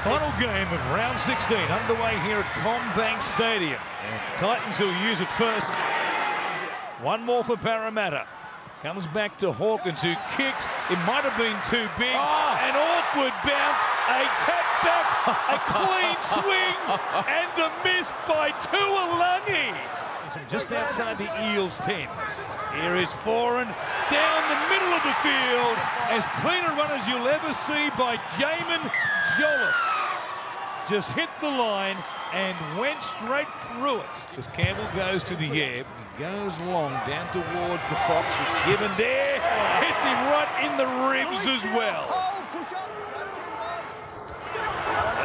Final game of round 16 underway here at Combank Stadium. And the Titans will use it first. One more for Parramatta. Comes back to Hawkins, who kicks. It might have been too big. An awkward bounce, a tap back, a clean swing, and a miss by Tuolangi. Just outside the Eels 10. Here is Foran down the middle of the field. As clean a run as you'll ever see by Jamin Jolliffe. Just hit the line and went straight through it. As Campbell goes to the air, he goes long down towards the Fox. It's given there. Hits him right in the ribs as well.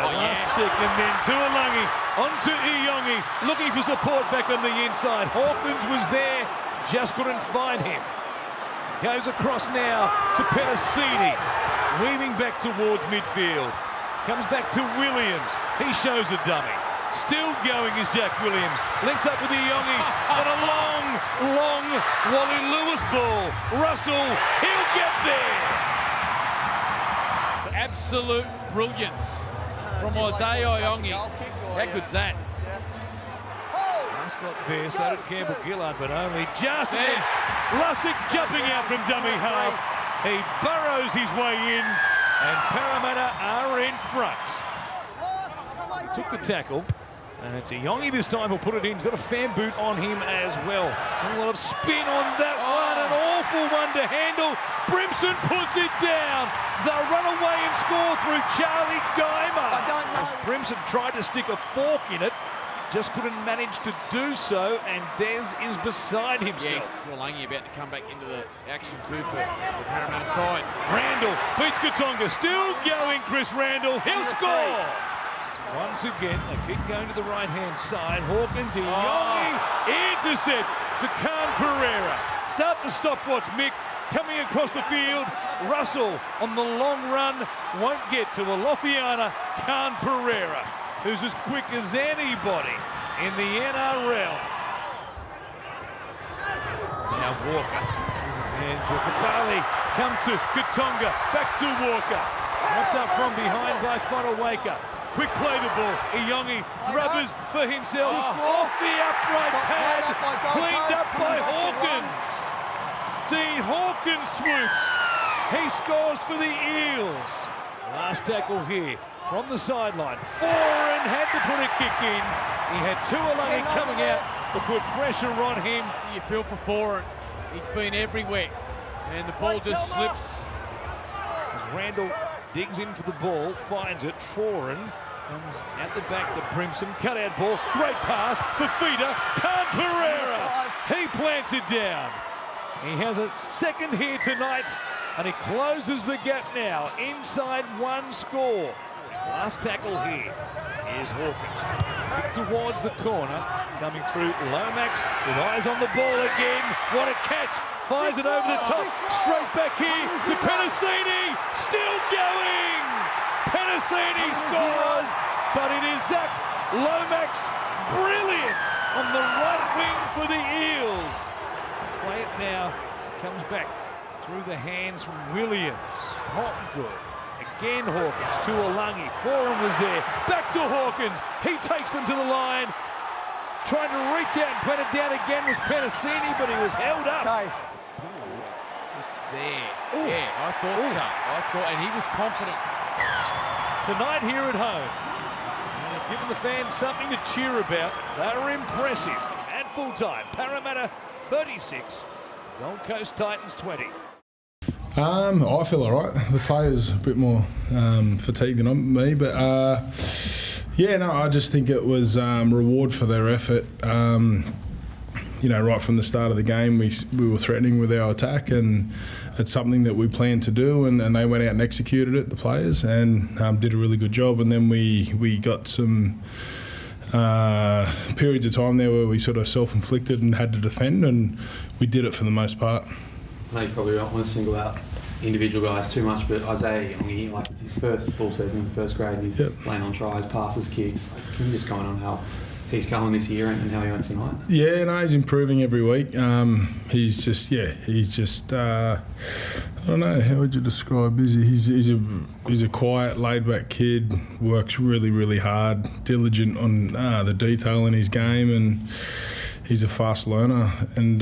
Last second then, Tuolangi onto Iongi, looking for support back on the inside. Hawkins was there, just couldn't find him. Goes across now to Penasini, weaving back towards midfield. Comes back to Williams. He shows a dummy. Still going is Jack Williams. Links up with Iongi and a long Wally Lewis ball. Russell, he'll get there. Absolute brilliance from Isaiah Iongi. How good's that? Got there, so did Campbell Gillard, but only just there. Lussick jumping out from dummy half. He burrows his way in, and Parramatta are in front. He took the tackle, and it's Iongi this time who'll put it in. He's got a fan boot on him as well. A lot of spin on that one, an awful one to handle. Brimson puts it down. They'll run away and score through Charlie Geimer. As Brimson tried to stick a fork in it, just couldn't manage to do so, and Des is beside himself. Yeah, Tuolangi about to come back into the action too for the Parramatta side. Randall beats Katonga, still going Chris Randall, he'll score! Once again, they keep going to the right-hand side. Hawkins, Iongi, intercept to Khan Pereira. Start the stopwatch, Mick, coming across the field. Russell on the long run, won't get to Alofiana. Khan Pereira, who's as quick as anybody in the NRL. Now Walker. And Kapali comes to Katonga. Back to Walker. Knocked up from behind by Fodawaker. Quick play the ball. Iongi rubbers for himself. Off the upright pad. Cleaned up by Hawkins. Dean Hawkins swoops. He scores for the Eels. Last tackle here. From the sideline, Foran had to put a kick in. He had Tuolangi coming out to put pressure on him. You feel for Foran. He's been everywhere, and the ball just slips. As Randall digs in for the ball, finds it. Foran comes out the back to Brimson. Cut-out ball, great pass for Feeder. Khan Pereira, he plants it down. He has a second here tonight, and he closes the gap now. Inside one score. Last tackle here is Hawkins. Kick towards the corner, coming through Lomax with eyes on the ball again. What a catch! Fires it over the top, straight back here to Penasini. Still going! Penasini scores, but it is Zach Lomax. Brilliance on the right wing for the Eels. Play it now. It comes back through the hands from Williams. Not good. Again Hawkins, Tuolangi, Foran was there, back to Hawkins, he takes them to the line, trying to reach out and put it down again was Penasini, but he was held up. Just there. Yeah, I thought so. And he was confident. Tonight here at home, they've given the fans something to cheer about. They're impressive. At full time, Parramatta 36, Gold Coast Titans 20. I feel all right. The players a bit more fatigued than me, but I just think it was reward for their effort. Right from the start of the game, we were threatening with our attack, and it's something that we planned to do, and they went out and executed it, the players, and did a really good job. And then we got some periods of time there where we sort of self-inflicted and had to defend, and we did it for the most part. I know you probably don't want to single out individual guys too much, but Isaiah Iongi, it's his first full season in first grade. He's laying on tries, passes, kicks. Can you just comment on how he's going this year and how he went tonight? Yeah, no, he's improving every week. He's just I don't know, how would you describe? He's a quiet, laid-back kid, works really, really hard, diligent on the detail in his game, and he's a fast learner. And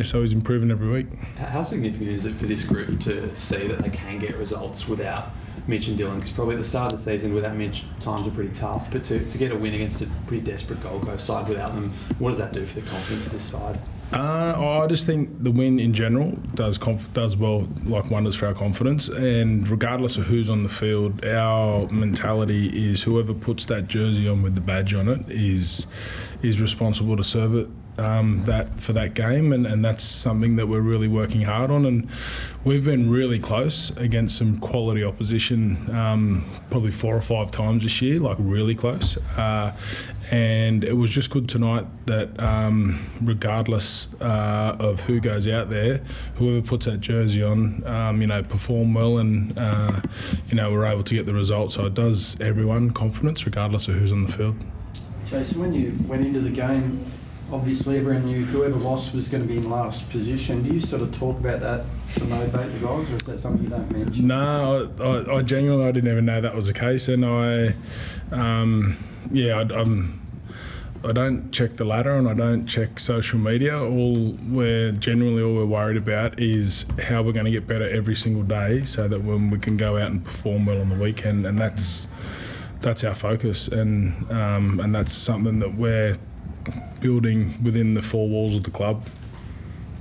so he's improving every week. How significant is it for this group to see that they can get results without Mitch and Dylan? Because probably at the start of the season without Mitch, times are pretty tough. But to get a win against a pretty desperate Gold Coast side without them, what does that do for the confidence of this side? I just think the win in general does wonders for our confidence, and regardless of who's on the field, our mentality is whoever puts that jersey on with the badge on it is responsible to serve it for that game, and that's something that we're really working hard on. And we've been really close against some quality opposition, probably 4 or 5 times this year, like really close. And it was just good tonight that regardless of who goes out there, whoever puts that jersey on, perform well, and we're able to get the result. So it does everyone confidence, regardless of who's on the field. Jason, when you went into the game, obviously everyone knew whoever lost was going to be in last position. Do you sort of talk about that to motivate the guys, or is that something you don't mention? No, I genuinely didn't even know that was the case, and I don't check the ladder and I don't check social media. All we're worried about is how we're going to get better every single day, so that when we can go out and perform well on the weekend, and that's our focus, and that's something that we're building within the 4 walls of the club.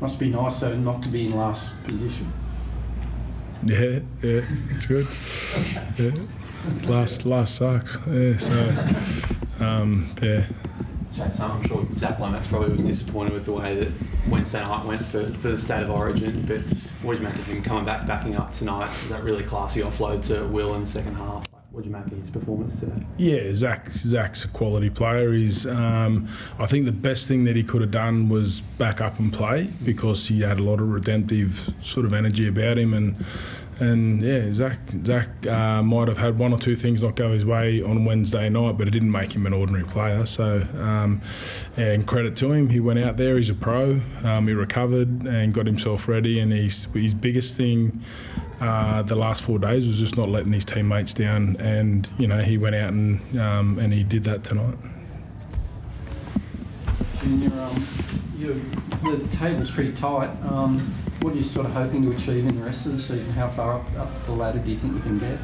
Must be nice though not to be in last position. Yeah, it's good. Yeah, last sucks. Yeah, so yeah. Jason, I'm sure Zach Lomax probably was disappointed with the way that Wednesday night went for the State of Origin, but what did you make of him coming backing up tonight? Was that really classy offload to Will in the second half? What did you make of his performance today? Yeah, Zach's a quality player. He's, I think the best thing that he could have done was back up and play, because he had a lot of redemptive sort of energy about him, and yeah, Zach might have had 1 or 2 things not go his way on Wednesday night, but it didn't make him an ordinary player. So, and credit to him, he went out there. He's a pro. He recovered and got himself ready, and his biggest thing the last 4 days was just not letting his teammates down, and he went out and he did that tonight. And the table's pretty tight. What are you sort of hoping to achieve in the rest of the season? How far up the ladder do you think you can get?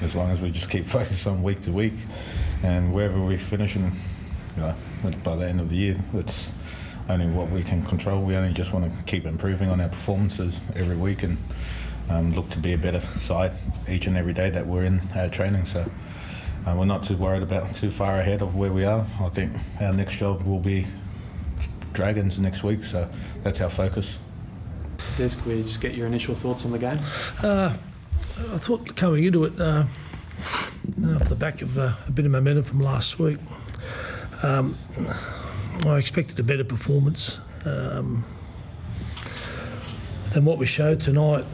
As long as we just keep focused on week to week, and wherever we finish, and by the end of the year, that's only what we can control. We only just want to keep improving on our performances every week, and look to be a better side each and every day that we're in our training. So we're not too worried about too far ahead of where we are. I think our next job will be Dragons next week, so that's our focus. Des, could we just get your initial thoughts on the game? I thought coming into it, off the back of a bit of momentum from last week, I expected a better performance than what we showed tonight.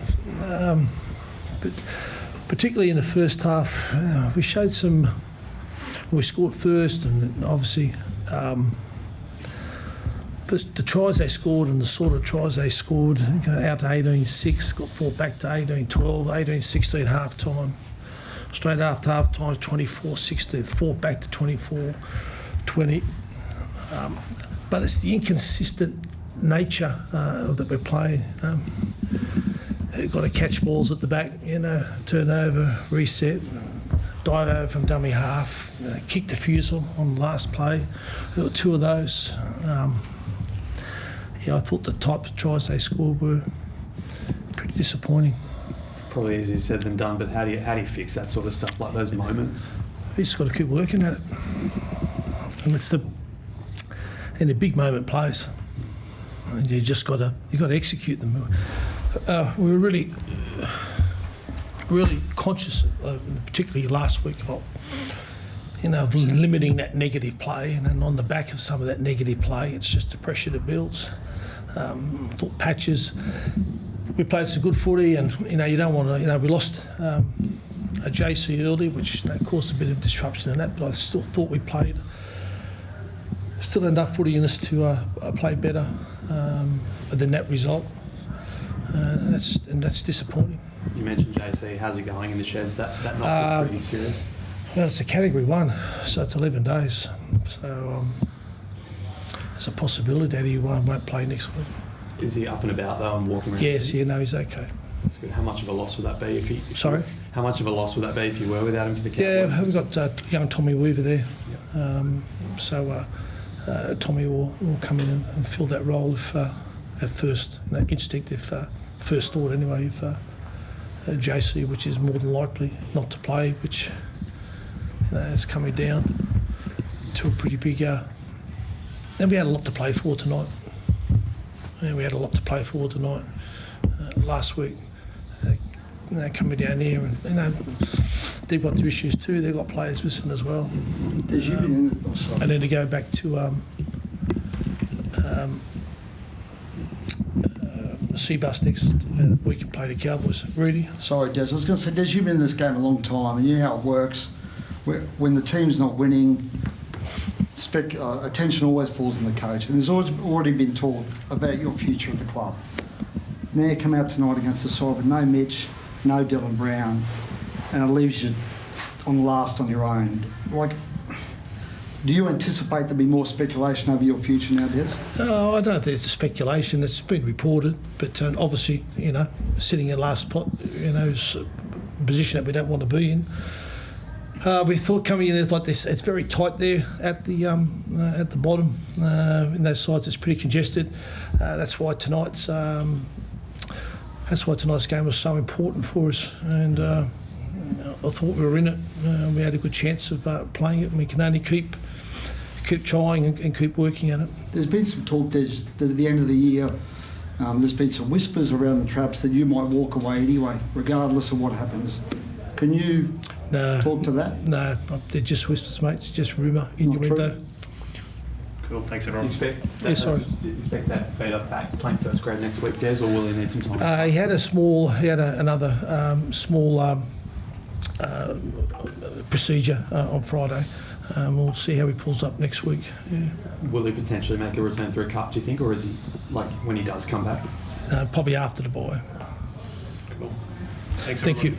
But particularly in the first half, we showed we scored first, and obviously but the tries they scored and the sort of tries they scored, out to 18-6, got 4 back to 18-12, 18-16 half time. Straight after half time, 24-16, 4 back to 24-20. But it's the inconsistent nature that we're playing. You've got to catch balls at the back, turnover, reset, dive over from dummy half, kick the fusel on the last play. There were 2 of those. I thought the type of tries they scored were pretty disappointing. Probably easier said than done, but how do you fix that sort of stuff, like those moments? You just got to keep working at it, and it's the big moment plays, and you got to execute them. We were really conscious, particularly last week, of limiting that negative play, and then on the back of some of that negative play, it's just the pressure that builds. Thought Patches, we played some good footy, and you don't want to. We lost a JC early, which caused a bit of disruption in that, but I still thought we played still enough footy in us to play better than that result, and that's disappointing. You mentioned JC. How's he going in the sheds? That not pretty serious. Well, it's a Category 1, so it's 11 days. So there's a possibility that he won't play next week. Is he up and about though and walking around? Yes, yeah, no, he's okay. That's good. How much of a loss would that be if he? Sorry? How much of a loss would that be if you were without him for the Cowboys? Yeah, we've got young Tommy Weaver there. So Tommy will come in and fill that role if at first, instinct, if first thought anyway, if JC, which is more than likely not to play, which is coming down to a pretty big. And we had a lot to play for tonight. Last week. Coming down here, and they've got their issues too. They've got players missing as well. And then to go back to Seabus next week and play the Cowboys. Rudy? Sorry, Des. I was going to say, Des, you've been in this game a long time, and you know how it works. When the team's not winning, attention always falls on the coach, and there's already been talk about your future at the club. Now you come out tonight against the side with no Mitch, no Dylan Brown, and it leaves you on last on your own. Like, do you anticipate there'll be more speculation over your future now, Des? I don't know if there's the speculation. It's been reported, but obviously, sitting in last is a position that we don't want to be in. We thought coming in like this, it's very tight there at the bottom. In those sides, it's pretty congested. That's why tonight's game was so important for us, and I thought we were in it. We had a good chance of playing it, and we can only keep trying and keep working at it. There's been some talk, Des, that at the end of the year, there's been some whispers around the traps that you might walk away anyway, regardless of what happens. Can you talk to that? No, they're just whispers, mate. It's just rumour, innuendo. Cool, thanks everyone. Do you expect that Feder back playing first grade next week, Des, or will he need some time? He had another small procedure on Friday. We'll see how he pulls up next week. Yeah. Will he potentially make a return through a cup, do you think, or is he, like, when he does come back? Probably after the bye. Cool. Thank you.